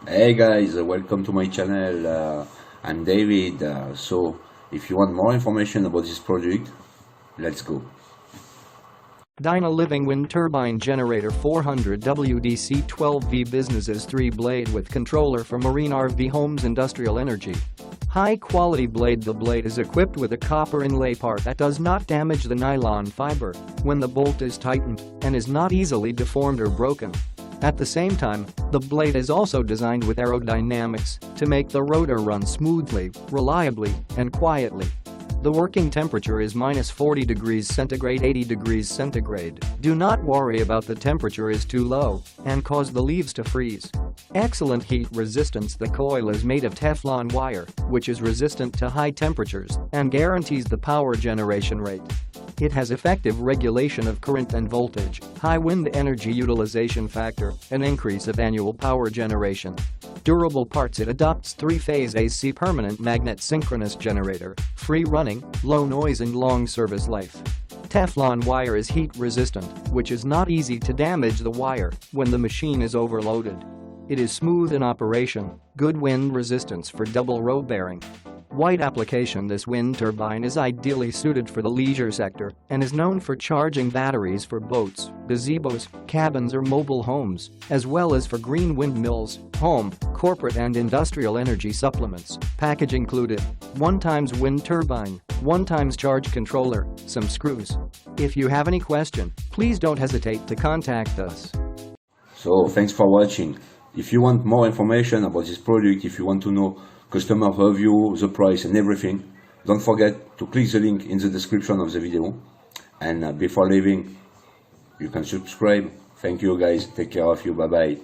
Hey guys, welcome to my channel. I'm David. So if you want more information about this project, let's go. Dyna-Living wind turbine generator 400 WDC 12V businesses 3-blade with controller for marine RV homes industrial energy. High quality blade. The blade is equipped with a copper inlay part that does not damage the nylon fiber when the bolt is tightened and is not easily deformed or broken. At the same time, the blade is also designed with aerodynamics to make the rotor run smoothly, reliably, and quietly. The working temperature is -40 degrees centigrade 80 degrees centigrade. Do not worry about the temperature is too low and cause the leaves to freeze. Excellent heat resistance. The coil is made of teflon wire, which is resistant to high temperatures and guarantees the power generation rate. It has effective regulation of current and voltage, high wind energy utilization factor, an increase of annual power generation. Durable parts. It adopts 3-phase AC permanent magnet synchronous generator, free running, low noise and long service life. Teflon wire is heat resistant, which is not easy to damage the wire when the machine is overloaded. It is smooth in operation, good wind resistance for double row bearing. Wide application. This wind turbine is ideally suited for the leisure sector and is known for charging batteries for boats, gazebos, cabins or mobile homes, as well as for green windmills, home, corporate and industrial energy supplements. Package included: 1x wind turbine, 1x charge controller, some screws. If you have any question, please don't hesitate to contact us. So thanks for watching. If you want more information about this project, if you want to know customer review, the price and everything, don't forget to click the link in the description of the video. And before leaving, you can subscribe. Thank you guys, take care of you, bye bye.